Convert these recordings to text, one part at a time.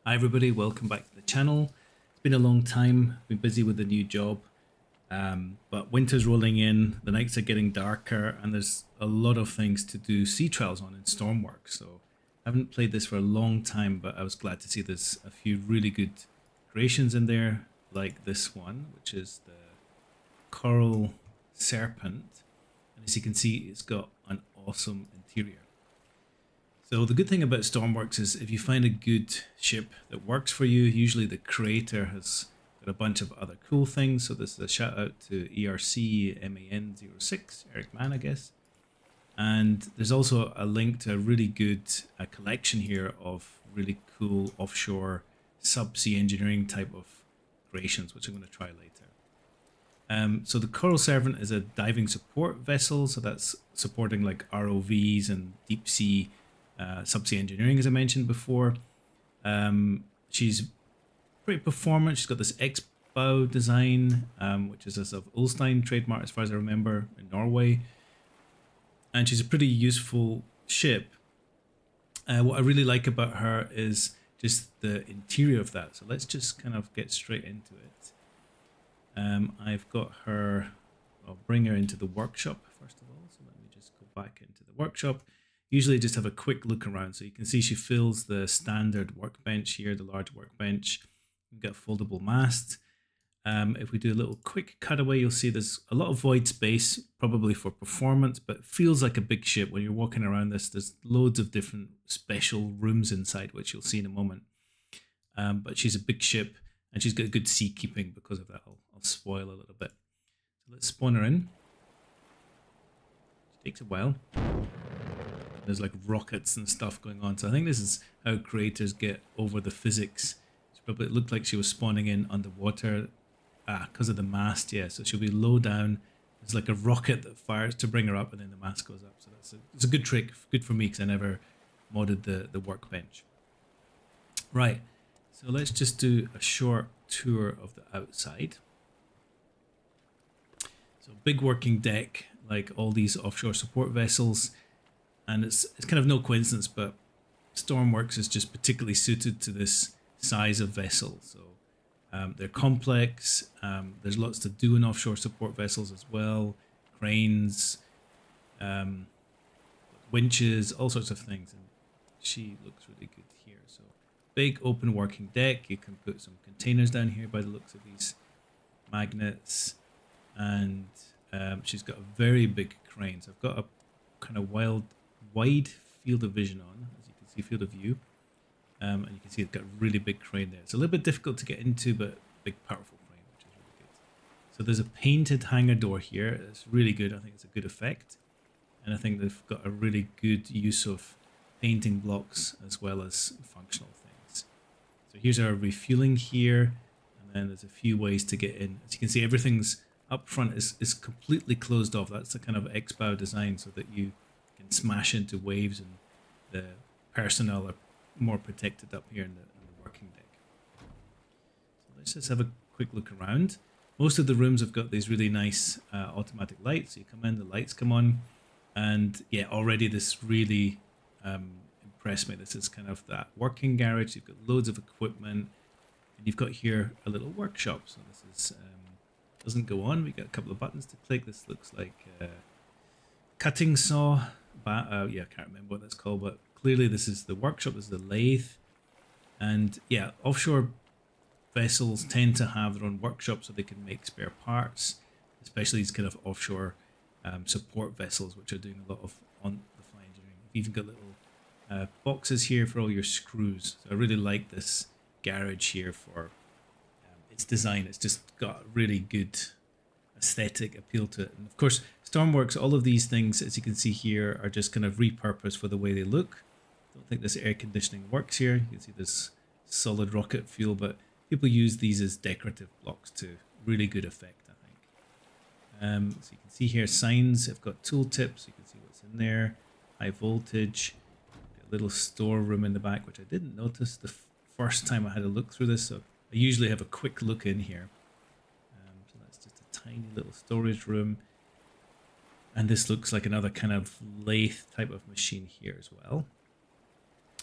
Hi everybody, welcome back to the channel. It's been a long time, been busy with a new job, but winter's rolling in, the nights are getting darker, and there's a lot of things to do sea trials on in Stormworks. So I haven't played this for a long time, but I was glad to see there's a few really good creations in there, like this one, which is the Coral Serpent. And as you can see, it's got an awesome interior. So the good thing about Stormworks is if you find a good ship that works for you, usually the creator has got a bunch of other cool things. So this is a shout out to ERCMAN06, Eric Mann, I guess. And there's also a link to a really good collection here of really cool offshore subsea engineering type of creations, which I'm going to try later. So the Coral Serpent is a diving support vessel, so that's supporting like ROVs and deep sea subsea engineering, as I mentioned before. She's pretty performant. She's got this X-bow design, which is a Ulstein trademark as far as I remember in Norway. And she's a pretty useful ship. What I really like about her is just the interior of that. So let's just kind of get straight into it. I've got her, I'll bring her into the workshop first of all. So let me just go back into the workshop. Usually just have a quick look around. So you can see she fills the standard workbench here, the large workbench. You've got a foldable mast. If we do a little quick cutaway, you'll see there's a lot of void space, probably for performance, but it feels like a big ship when you're walking around this. There's loads of different special rooms inside, which you'll see in a moment. But she's a big ship and she's got good sea keeping because of that. I'll spoil a little bit. So let's spawn her in. It takes a while. There's like rockets and stuff going on. So I think this is how creators get over the physics. It looked like she was spawning in underwater because of the mast. Yeah, so she'll be low down. There's like a rocket that fires to bring her up and then the mast goes up. So it's a good trick. Good for me because I never modded the workbench. Right, so let's just do a short tour of the outside. So big working deck, like all these offshore support vessels. And it's kind of no coincidence, but Stormworks is just particularly suited to this size of vessel. So they're complex. There's lots to do in offshore support vessels as well. Cranes, winches, all sorts of things. And she looks really good here. So big open working deck. You can put some containers down here by the looks of these magnets. And she's got a very big crane. So I've got a kind of wide field of vision on, as you can see, field of view, and you can see it's got a really big crane there. It's a little bit difficult to get into, but big powerful crane, which is really good. So there's a painted hangar door here. It's really good. I think it's a good effect, and I think they've got a really good use of painting blocks as well as functional things. So here's our refueling here, and then there's a few ways to get in. As you can see, everything's up front is completely closed off. That's the kind of X-bow design so that you can smash into waves and the personnel are more protected up here in the working deck. So let's just have a quick look around. Most of the rooms have got these really nice automatic lights. So you come in, the lights come on, and yeah, already this really impressed me. This is kind of that working garage. You've got loads of equipment, and you've got here a little workshop. So this is doesn't go on. We got a couple of buttons to click. This looks like cutting saw. Yeah, I can't remember what that's called, but clearly this is the workshop. This is the lathe, and yeah, offshore vessels tend to have their own workshop so they can make spare parts, especially these kind of offshore support vessels, which are doing a lot of on-the-fly engineering. You've even got little boxes here for all your screws. So I really like this garage here for its design. It's just got a really good aesthetic appeal to it, and of course Stormworks, all of these things, as you can see here, are just kind of repurposed for the way they look. I don't think this air conditioning works here. You can see this solid rocket fuel, but people use these as decorative blocks to really good effect, I think. So you can see here signs. I've got tool tips. You can see what's in there. High voltage. A little storeroom in the back, which I didn't notice the first time I had a look through this. So I usually have a quick look in here. So that's just a tiny little storage room. And this looks like another kind of lathe type of machine here as well.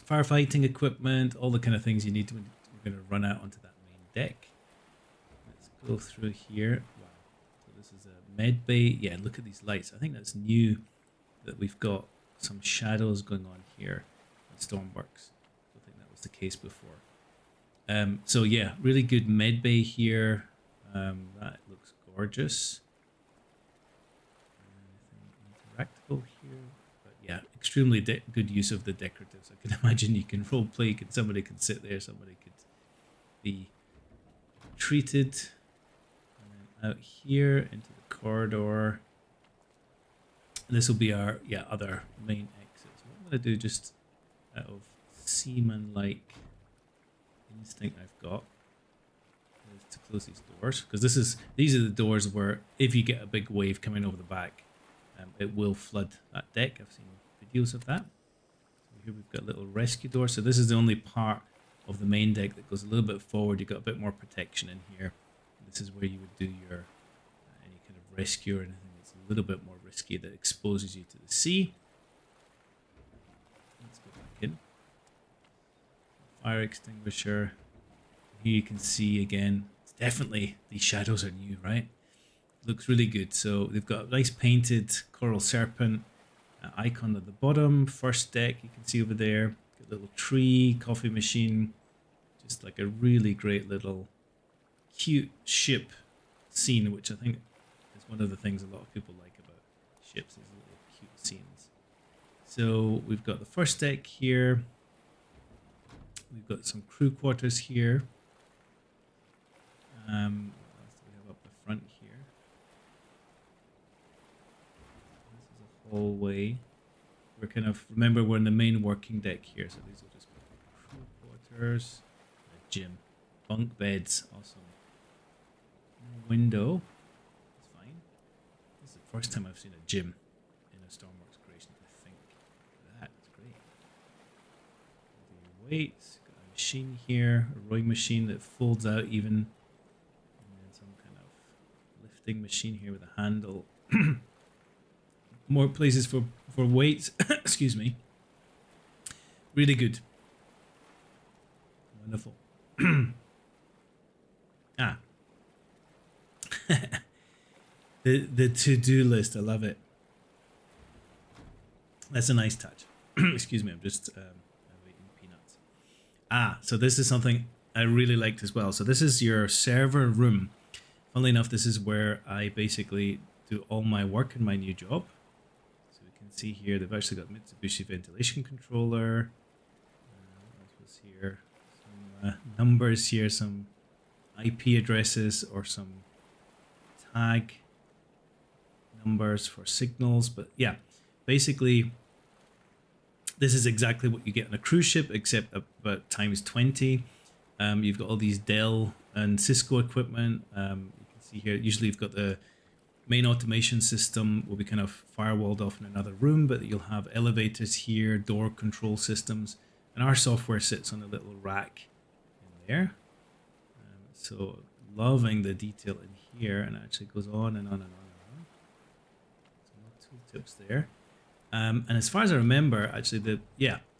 firefighting equipment, all the kind of things you need when you're going to run out onto that main deck. Let's go through here. Wow. So this is a med bay. Yeah, look at these lights. I think that's new that we've got some shadows going on here in Stormworks. I don't think that was the case before. So yeah, really good med bay here. That looks gorgeous. Anything interactable here? But yeah, extremely good use of the decoratives. I can imagine you can role play. Somebody can sit there. Somebody could be treated. And then out here into the corridor. And this will be our other main exit. So what I'm going to do, just out of seaman-like instinct I've got, is to close these doors, because these are the doors where if you get a big wave coming over the back, it will flood that deck. I've seen videos of that. So here we've got a little rescue door. So this is the only part of the main deck that goes a little bit forward. You've got a bit more protection in here. This is where you would do your any kind of rescue or anything that's a little bit more risky that exposes you to the sea. Let's go back in. Fire extinguisher. Here you can see again, it's definitely, these shadows are new, right? Looks really good. So they've got a nice painted coral serpent icon at the bottom. First deck you can see over there. Got a little tree, coffee machine. Just like a really great little cute ship scene, which I think is one of the things a lot of people like about ships, is little cute scenes. So we've got the first deck here. We've got some crew quarters here. What else do we have up the front here? This is a hallway. We're kind of, remember, we're in the main working deck here, so these will just be crew quarters. A gym. Bunk beds, awesome. Window, that's fine. This is the first time I've seen a gym in a Stormworks creation, I think. That's great. The weights, got a machine here, a rowing machine that folds out even. And then some kind of lifting machine here with a handle. More places for weights. Excuse me. Really good. Wonderful. The to-do list, I love it. That's a nice touch. Excuse me, I'm just eating peanuts. So this is something I really liked as well. So this is your server room. Funnily enough, this is where I basically do all my work in my new job. So we can see here they've actually got Mitsubishi ventilation controller. What was here? Some numbers here, some IP addresses or some tag numbers for signals. But yeah, basically this is exactly what you get on a cruise ship, except about times 20. You've got all these Dell and Cisco equipment. You can see here, usually you've got the main automation system will be kind of firewalled off in another room, but you'll have elevators here, door control systems, and our software sits on a little rack in there. So loving the detail in here, and it actually goes on and on and on and on. Some more tooltips there. And as far as I remember, actually,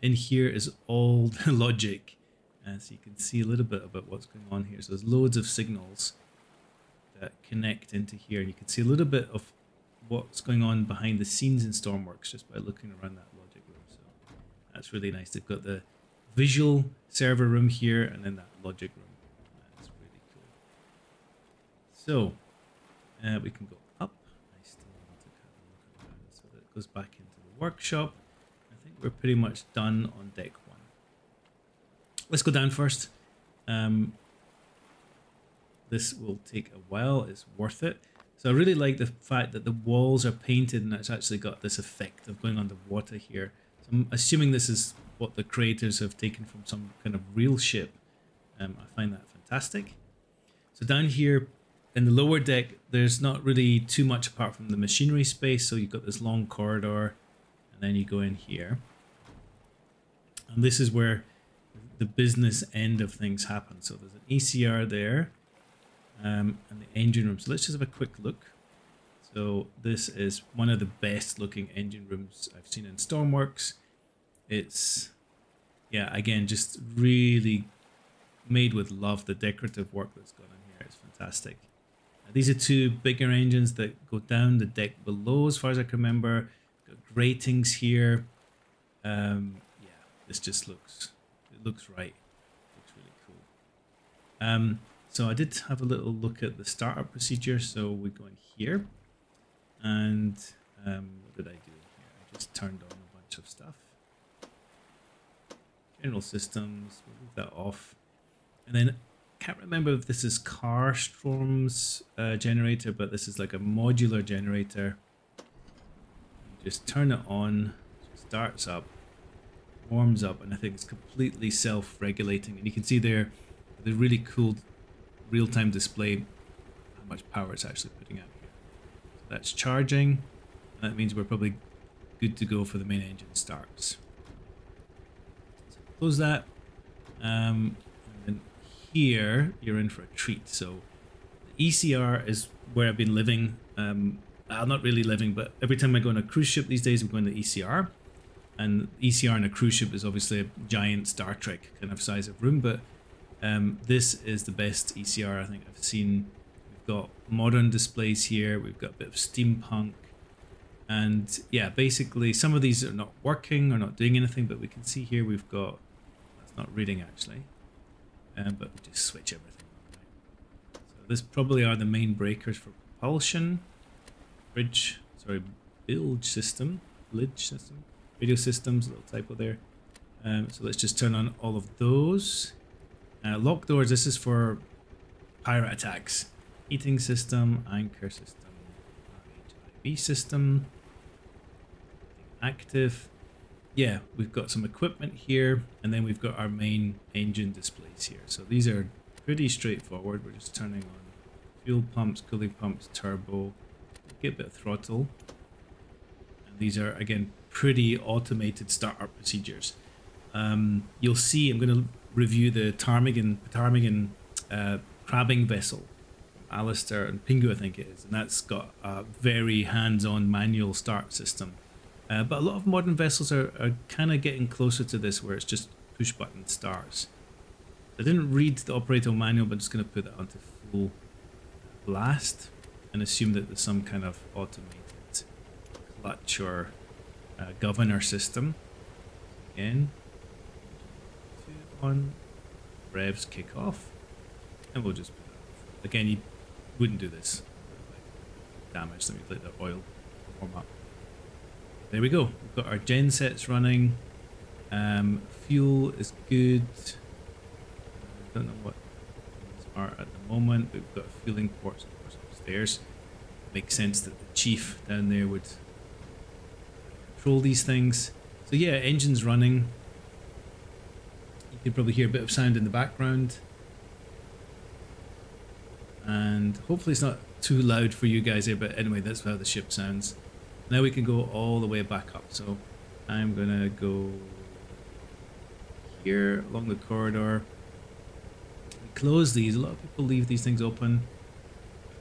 in here is all the logic. So you can see a little bit about what's going on here. So there's loads of signals that connect into here. And you can see a little bit of what's going on behind the scenes in Stormworks just by looking around that logic room. So that's really nice. They've got the visual server room here and then that logic room. That's really cool. So we can go up. I still want to kind of look around so that it goes back into the workshop. I think we're pretty much done on deck 1. Let's go down first. This will take a while. It's worth it. So I really like the fact that the walls are painted and it's actually got this effect of going underwater here. So I'm assuming this is what the creators have taken from some kind of real ship. I find that fantastic. So down here in the lower deck, there's not really too much apart from the machinery space. So you've got this long corridor and then you go in here. And this is where the business end of things happen. So there's an ECR there and the engine room. So let's just have a quick look. So this is one of the best looking engine rooms I've seen in Stormworks. It's yeah, again, just really made with love. The decorative work that's gone in here is fantastic. These are two bigger engines that go down the deck below, as far as I can remember. Got gratings here. Yeah, this just looks, it looks right. Looks really cool. So I did have a little look at the startup procedure. So we go in here, and what did I do here? I just turned on a bunch of stuff. General systems, we'll leave that off. And then I can't remember if this is Storm's generator, but this is like a modular generator. You just turn it on, it starts up, warms up, and I think it's completely self-regulating. And you can see there the really cool real-time display how much power it's actually putting out here. So that's charging. And that means we're probably good to go for the main engine starts. So close that. And then here you're in for a treat. So the ECR is where I've been living. Well, not really living, but every time I go on a cruise ship these days, we go in the ECR. And ECR on a cruise ship is obviously a giant Star Trek kind of size of room, but this is the best ECR I think I've seen. We've got modern displays here, we've got a bit of steampunk, and yeah, basically some of these are not working or not doing anything, but we can see here we've got, that's not reading actually, but we just switch everything on. Right? So this probably are the main breakers for propulsion, bilge system, radio systems, a little typo there. So let's just turn on all of those. Lock doors, this is for pirate attacks. Heating system, anchor system, RHIB system, active. Yeah, we've got some equipment here, and then we've got our main engine displays here. So these are pretty straightforward. We're just turning on fuel pumps, cooling pumps, turbo, get a bit of throttle. And these are, again, pretty automated startup procedures. You'll see, I'm going to review the ptarmigan crabbing vessel, Alistair and Pingu I think it is, and that's got a very hands-on manual start system. But a lot of modern vessels are kind of getting closer to this, where it's just push button starts. I didn't read the operator manual, but I'm just going to put that onto full blast and assume that there's some kind of automated clutch or governor system. Again, on revs kick off, and we'll just put that off. Again, you wouldn't do this. Damage. Let me let the oil warm up. There we go. We've got our gen sets running. Fuel is good. I don't know what these are at the moment. We've got fueling ports, of course, upstairs. Makes sense that the chief down there would control these things. So yeah, engine's running. You can probably hear a bit of sound in the background. And hopefully it's not too loud for you guys here, but anyway, that's how the ship sounds. Now we can go all the way back up. So I'm gonna go here along the corridor. We close these. A lot of people leave these things open.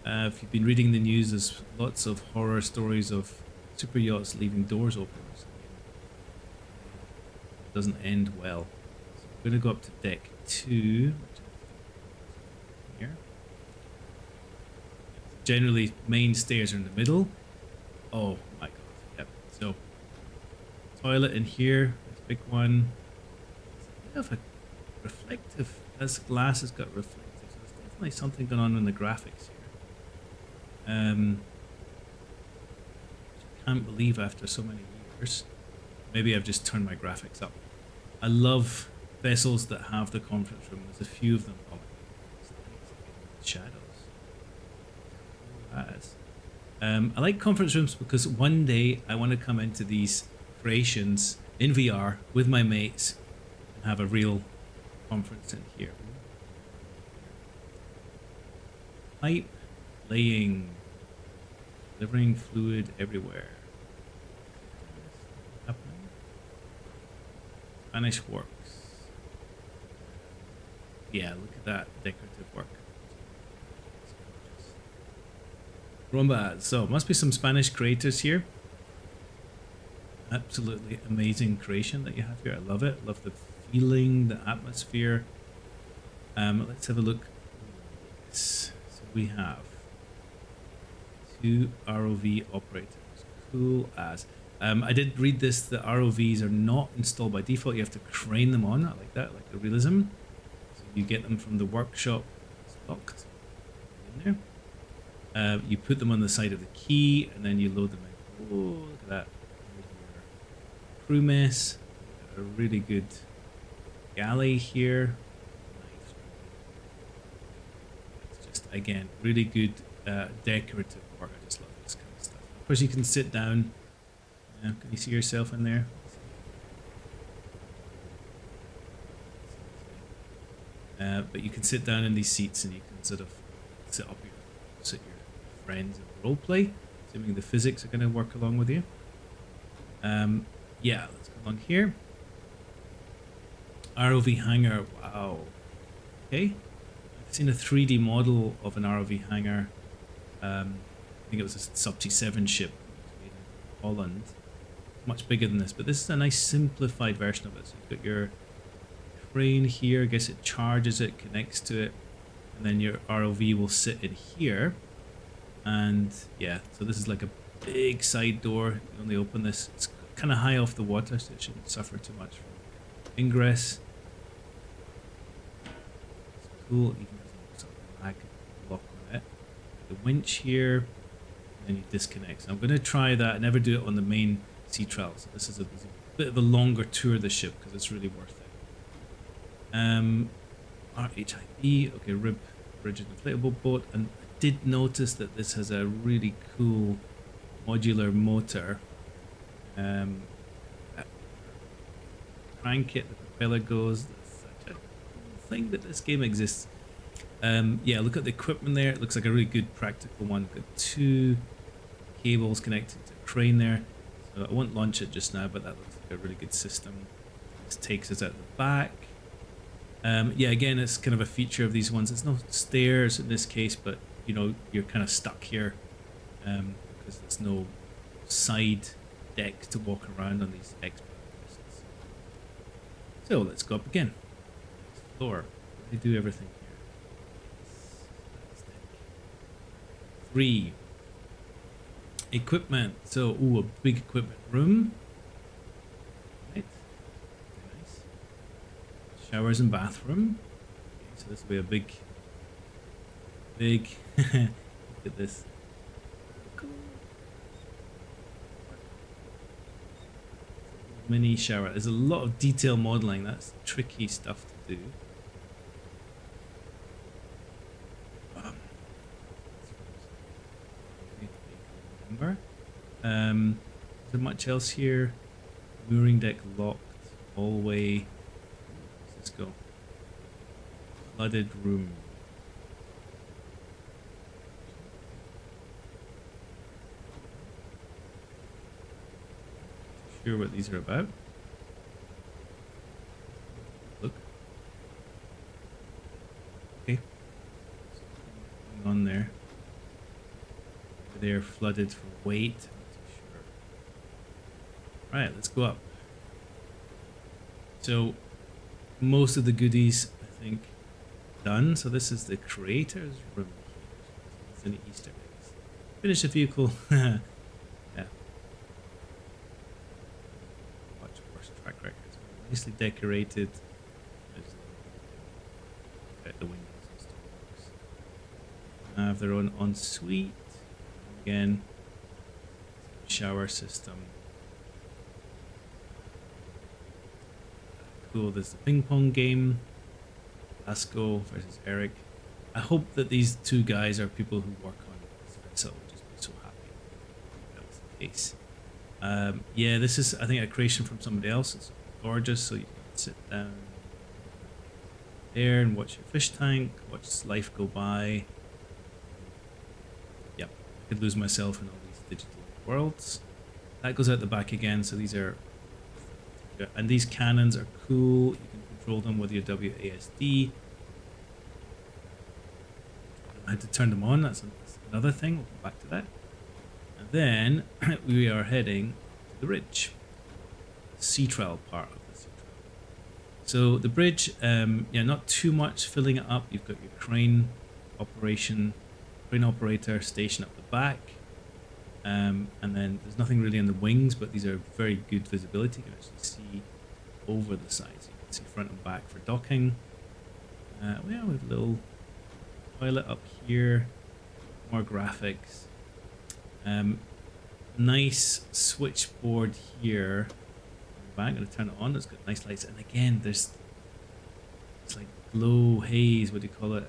If you've been reading the news, there's lots of horror stories of super yachts leaving doors open. It doesn't end well. So I'm gonna go up to deck 2. Here. Generally, main stairs are in the middle. Oh my god, yep. So, toilet in here, this big one. It's a bit of a reflective, this glass has got reflective, so there's definitely something going on in the graphics here. Which I can't believe after so many years. Maybe I've just turned my graphics up. I love vessels that have the conference room. There's a few of them. Oh, shadows. That is. I like conference rooms because one day I want to come into these creations in VR with my mates and have a real conference in here. Pipe laying, delivering fluid everywhere. Happening. Spanish works. Yeah, look at that decorative work. Rumba. So must be some Spanish creators here. Absolutely amazing creation that you have here. I love it. Love the feeling the atmosphere. Let's have a look. Yes. So we have 2 ROV operators. Cool as. I did read this, the ROVs are not installed by default. You have to crane them on. I like that, like the realism. So you get them from the workshop. It's locked in there. You put them on the side of the quay and then you load them in. Oh, look at that. Crew mess. A really good galley here. It's just, again, really good decorative work. I just love this kind of stuff. Of course, you can sit down. Can you see yourself in there? But you can sit down in these seats and you can sort of sit your friends and role play, assuming the physics are going to work along with you. Yeah, let's go along here. ROV hangar, wow. Okay, I've seen a 3D model of an ROV hangar. I think it was a Subsea 7 ship made in Holland. Much bigger than this, but this is a nice simplified version of it. So you've got your crane here. I guess it charges it, connects to it, and then your ROV will sit in here. And yeah, so this is like a big side door. You only open this. It's kind of high off the water, so it shouldn't suffer too much from ingress. It's cool. You can have sort of mag lock on it. The winch here, and then you disconnect. So I'm going to try that. I never do it on the main Sea Trail. So this is a bit of a longer tour of the ship because it's really worth it. RHIB, okay, rib rigid inflatable boat, and I did notice that this has a really cool modular motor. Crank it, the propeller goes. That's such a cool thing that this game exists. Yeah, look at the equipment there. It looks like a really good practical one. Got 2 cables connected to a crane there. So I won't launch it just now, but that looks like a really good system. This takes us out the back. Yeah, again, it's kind of a feature of these ones. There's no stairs in this case, but you know, you're kind of stuck here because there's no side deck to walk around on these expert lists. So let's go up again. Floor. They do everything here. 3. Equipment. So, ooh, a big equipment room. Right. Very nice. Showers and bathroom. Okay, so this will be a big. Look at this. Mini shower. There's a lot of detail modeling. That's tricky stuff to do. Is there much else here? Mooring deck locked. Hallway. Let's go. Flooded room. Not sure what these are about. Look. Okay. Something on there. They're flooded for weight. Not too sure. Right, let's go up. So most of the goodies, I think, done. So this is the creator's room. It's an Easter eggs. Finish the vehicle. Yeah. Much worse track records. Nicely decorated. Out the windows and Stormworks. Have their own ensuite. Again, shower system. Cool, there's the ping pong game. Lasco versus Eric. I hope that these 2 guys are people who work on this vessel. I'll just be so happy if that was the case. Yeah, this is, I think, a creation from somebody else. It's gorgeous, so you can sit down there and watch your fish tank, watch life go by. Could lose myself in all these digital worlds. That goes out the back again, so these are, and these cannons are cool. You can control them with your WASD. I had to turn them on. That's another thing. We'll come back to that. And then we are heading to the ridge, the Sea Trail part of the Sea So the bridge, yeah, not too much filling it up. You've got your crane operator station up the back. And then there's nothing really on the wings, but these are very good visibility. You can actually see over the sides. You can see front and back for docking. Yeah, we have a little toilet up here. More graphics. Nice switchboard here. I'm going to turn it on. It's got nice lights, and again, it's like glow haze. What do you call it?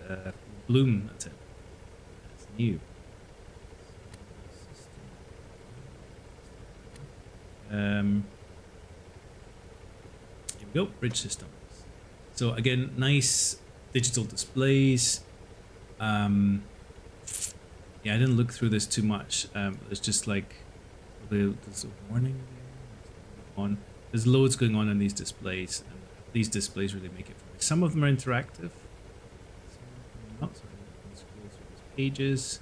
Bloom. That's it. That's new. Here we go. Bridge systems. So again, nice digital displays. Yeah, I didn't look through this too much. It's just like there's a warning there. On. There's loads going on in these displays, and these displays really make it for me. Some of them are interactive, some of them are not. So I can scroll through these pages.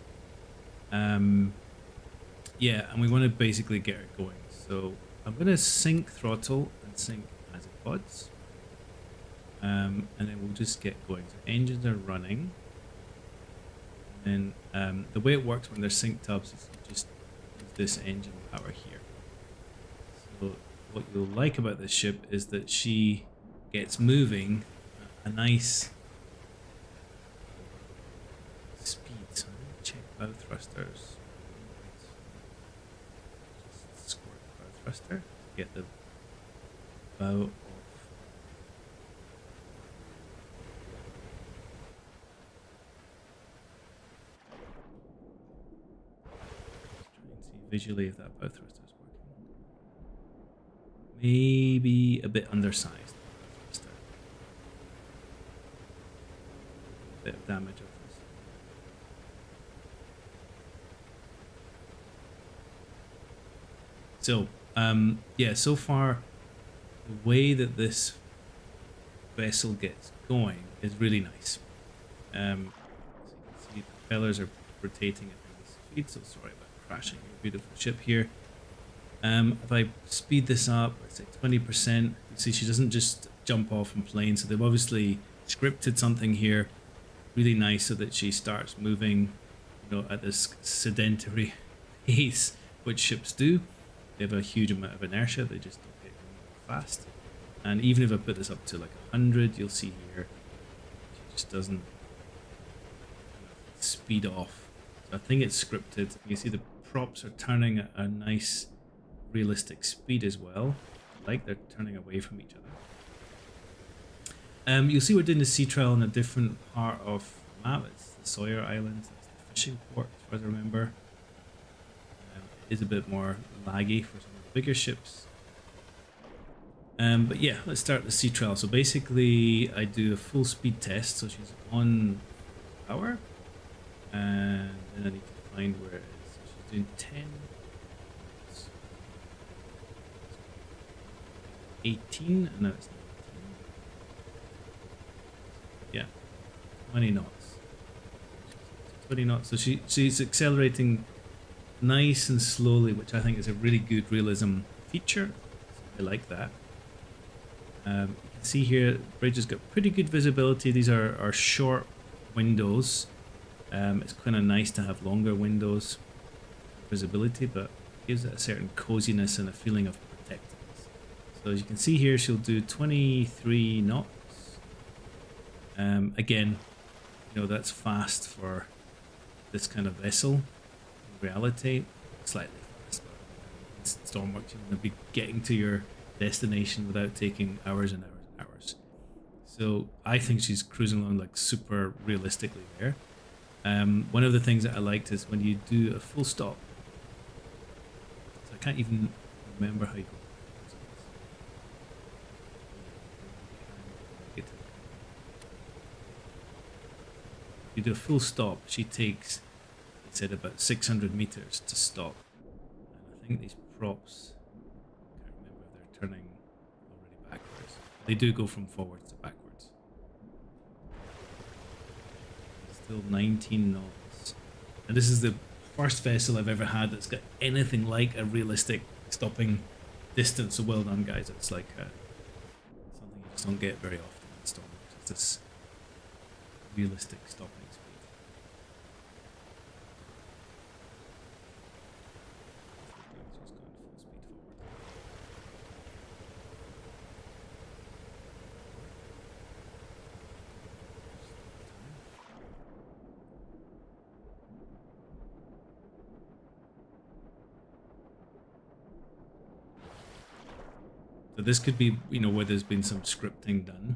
Yeah, and we want to basically get it going. So I'm going to sync throttle and sync as it pods, and then we'll just get going. So engines are running, and then the way it works when they're synced up is you just use this engine power here. So what you'll like about this ship is that she gets moving at a nice speed. So I'm going to check bow thrusters. Just squirt bow thruster to get the bow off. Just try and see visually if that bow thruster is working. Maybe a bit undersized. A bit of damage of this. So, yeah, so far, the way that this vessel gets going is really nice. So you can see the propellers are rotating at this speed, so sorry about crashing your beautiful ship here. If I speed this up, let's say 20%, you see she doesn't just jump off and plane, so they've obviously scripted something here really nice so that she starts moving, you know, at this sedentary pace, which ships do. They have a huge amount of inertia, they just don't get going fast. And even if I put this up to like 100, you'll see here, she just doesn't speed off. So I think it's scripted. You see the props are turning at a nice realistic speed as well, like they're turning away from each other. You'll see we're doing the sea trail in a different part of the map. It's the Sawyer Islands, that's the fishing port as far as I remember. It is a bit more laggy for some of the bigger ships. But yeah, let's start the sea trail. So basically I do a full speed test, so she's on power, and then I need to find where it is. So she's doing 10. 18, and now it's 19. Yeah, 20 knots. 20 knots. So she's accelerating nice and slowly, which I think is a really good realism feature. So I like that. You can see here, the bridge has got pretty good visibility. These are short windows. It's kind of nice to have longer windows visibility, but it gives it a certain coziness and a feeling of protectiveness. So as you can see here, she'll do 23 knots. Again, you know, that's fast for this kind of vessel. In reality, slightly fast, but it's Stormworks, you want to be getting to your destination without taking hours and hours and hours. So I think she's cruising along like super realistically there. One of the things that I liked is when you do a full stop. So I can't even remember how you go. You do a full stop, she takes, it said, about 600 meters to stop. And I think these props, I can't remember if they're turning already backwards. They do go from forwards to backwards. Still 19 knots. And this is the first vessel I've ever had that's got anything like a realistic stopping distance. So well done, guys. It's like something you just boats don't get very often in Stormworks. It's this realistic stopping speed. Just going full speed forward. So this could be, you know, where there's been some scripting done.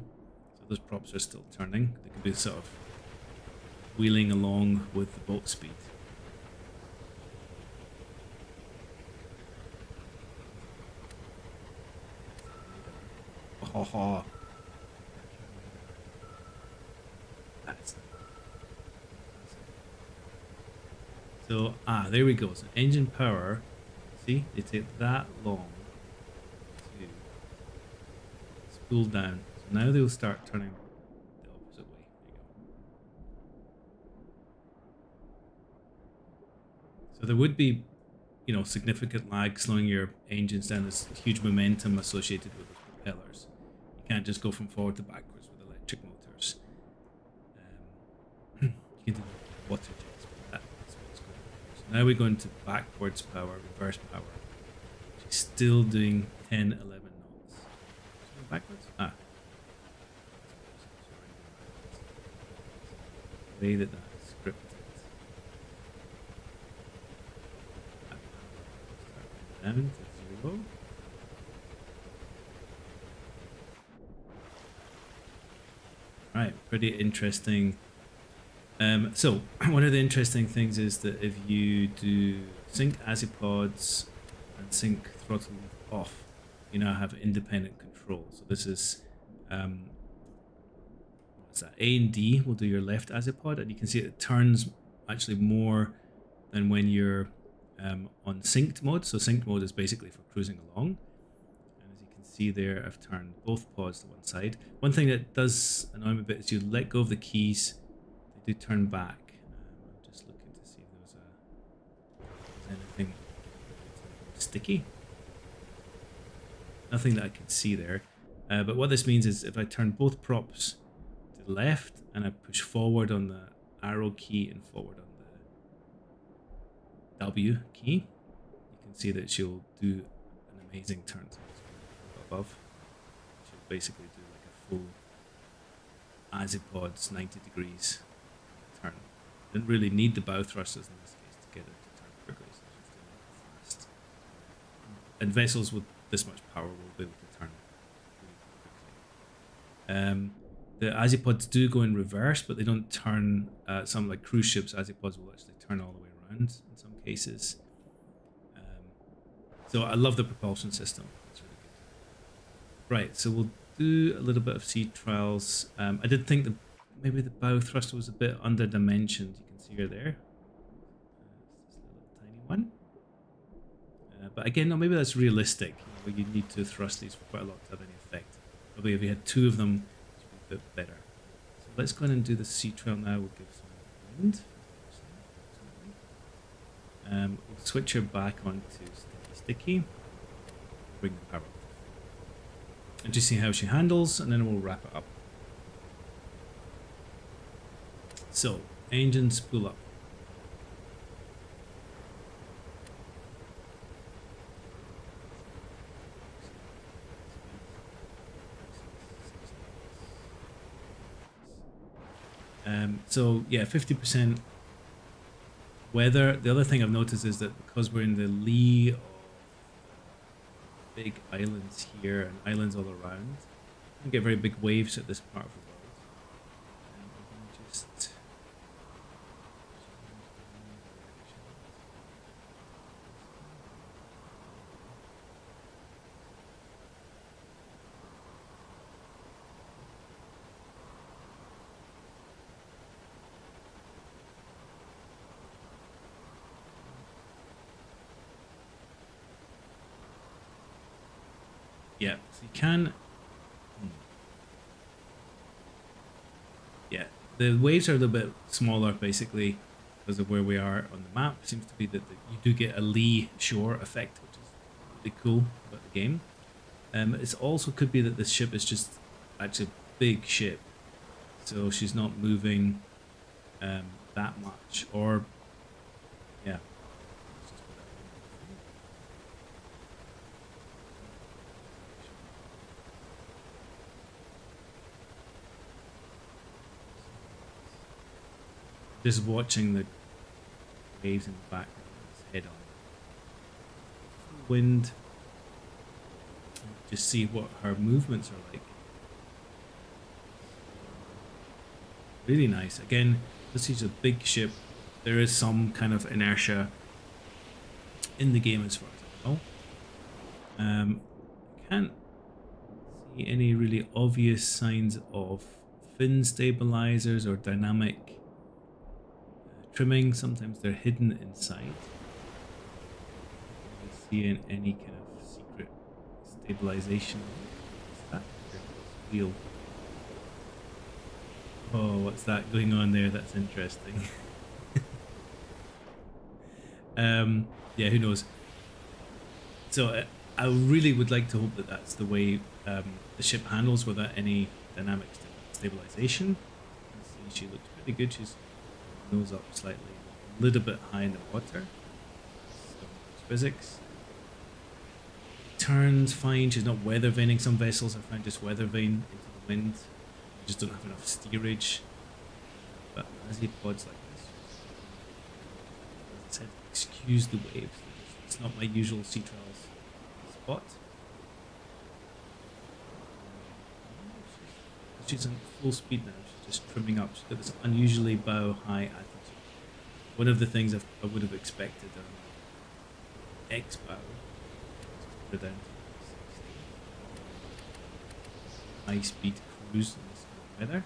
So those props are still turning. They could be sort of wheeling along with the boat speed. Oh, that's so there we go. So engine power. See, they take that long to spool down. So now they'll start turning the opposite way. There you go. So there would be, you know, significant lag slowing your engines down. There's huge momentum associated with those propellers. You can't just go from forward to backwards with electric motors. You can do water jets, but that's what's going on. So now we go into backwards power, reverse power. She's still doing 10, 11 knots. Backwards? The way that that's scripted. Down to 0. Right, pretty interesting. So one of the interesting things is that if you do sync azipods and sync throttle off, you now have independent control. So this is what's that? A and D will do your left azipod, and you can see it turns actually more than when you're on synced mode. So synced mode is basically for cruising along. And as you can see there, I've turned both pods to one side. One thing that does annoy me a bit is you let go of the keys, they do turn back. I'm just looking to see if there's anything sticky. Nothing that I can see there. But what this means is if I turn both props to the left and I push forward on the arrow key and forward on the W key, you can see that she'll do an amazing turn. So above, she'll basically do like a full azipods 90 degrees turn. Didn't really need the bow thrusters in this case to get it to turn quickly, so she's doing it fast. And vessels with this much power will be able to turn really quickly. The azipods do go in reverse, but they don't turn. Some like cruise ships, azipods will actually turn all the way around in some cases. So I love the propulsion system. It's really good. Right, so we'll do a little bit of sea trials. I did think that maybe the bow thruster was a bit underdimensioned. You can see her there. It's this little tiny one. But again, no, maybe that's realistic. You know, you need to thrust these for quite a lot to have any effect. Probably if you had two of them, it would be a bit better. So let's go in and do the sea trail now. We'll give some wind. We'll switch her back onto sticky. Bring the power off. And just see how she handles, and then we'll wrap it up. So, engine spool up. So yeah, 50% weather. The other thing I've noticed is that because we're in the lee of big islands here and islands all around, you can get very big waves at this part of the world. I'm gonna just yeah, so you can. Yeah, the waves are a little bit smaller basically because of where we are on the map. It seems to be that you do get a lee shore effect, which is really cool about the game. It also could be that this ship is just actually a big ship, so she's not moving that much. Or yeah, let's just put that in. Just watching the waves in the background. Let's head on. Wind. Just see what her movements are like. Really nice. Again, this is a big ship. There is some kind of inertia in the game as far as I know. Can't see any really obvious signs of fin stabilizers or dynamic trimming. Sometimes they're hidden inside. You see in any kind of secret stabilization. What's that? Wheel. Oh, what's that going on there? That's interesting. Yeah, who knows? So I really would like to hope that that's the way the ship handles without any dynamic stabilization. See, she looks pretty good. She's nose up slightly, a little bit high in the water. So physics. Turns fine. She's not weather vaning. Some vessels I find just weather vane into the wind. Just don't have enough steerage, but as he pods like this, as I said, excuse the waves. It's not my usual sea trails spot. She's in full speed now. She's just trimming up. She's got this unusually bow high attitude. One of the things I would have expected on X bow. Just put her down to high speed cruise. Weather.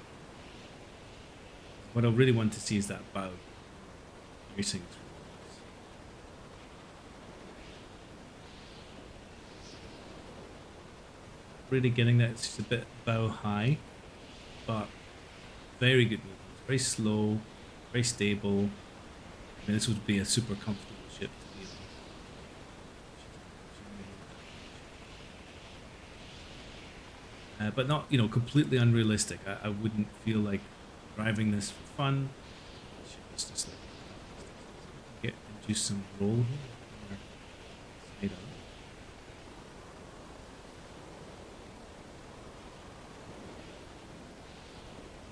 What I really want to see is that bow racing through. Really getting that. It's just a bit bow high, but very good movement. Very slow, very stable. I mean, this would be a super comfortable ship to be on. But not, you know, completely unrealistic. I wouldn't feel like driving this for fun. It's just like induce some roll here.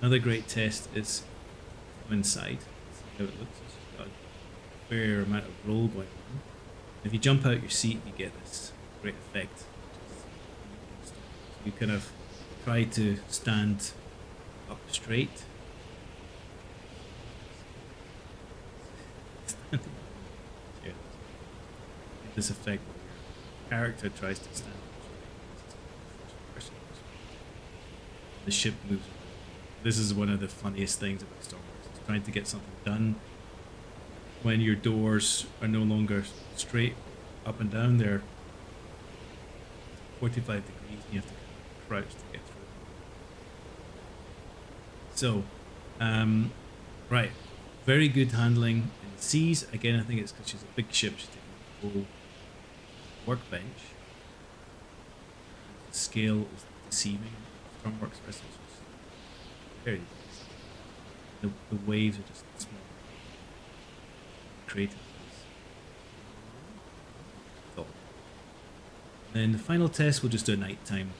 Another great test is from inside. See how it looks. It's got a fair amount of roll going on. If you jump out your seat, you get this great effect. You kind of try to stand up straight. Get this effect where your character tries to stand up straight. The ship moves around. This is one of the funniest things about Stormworks. It's trying to get something done when your doors are no longer straight up and down. They're 45 degrees and you have to crouch to get through. So, right, very good handling in the seas. Again, I think it's because she's a big ship. She's taking the whole workbench. The scale is deceiving. Stormworks vessels. Very nice. The waves are just small. Creative. Cool. Then the final test, we'll just do a nighttime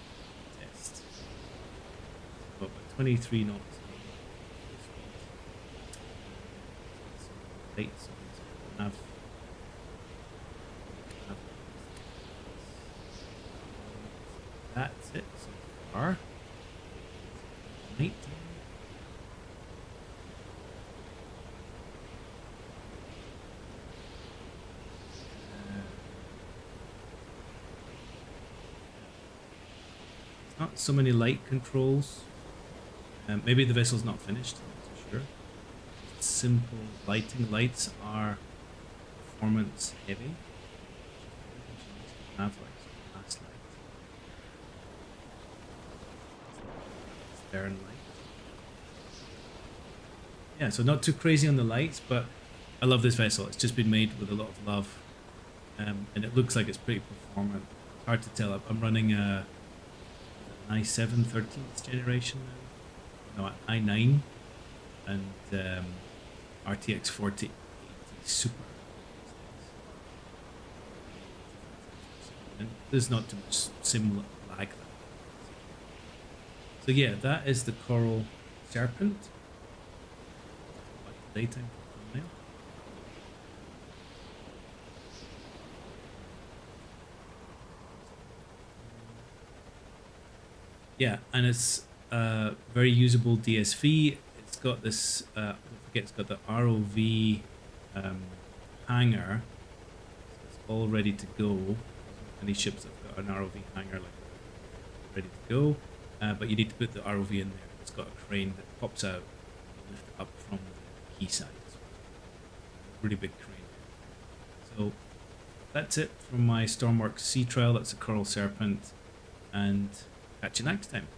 test. About 23 knots. Lights on. That's it so far. Nighttime. Not so many light controls. Maybe the vessel's not finished, I'm not so sure. Simple lighting. Lights are performance heavy. Have like some fast light. Stern light. Yeah, so not too crazy on the lights, but I love this vessel. It's just been made with a lot of love, and it looks like it's pretty performant. Hard to tell. I'm running a i7 13th generation now. No, i9 and RTX 4080 Super. And there's not too much sim lag that. So yeah, that is the Coral Serpent. Back to daytime thumbnail. Yeah, and it's a very usable DSV. It's got this, don't forget, it's got the ROV hanger. So it's all ready to go. Any ships that have got an ROV hanger like that, ready to go. But you need to put the ROV in there. It's got a crane that pops out and you lift it up from the quayside. So really big crane. So that's it from my Stormworks Sea Trail. That's a Coral Serpent. And catch you next time.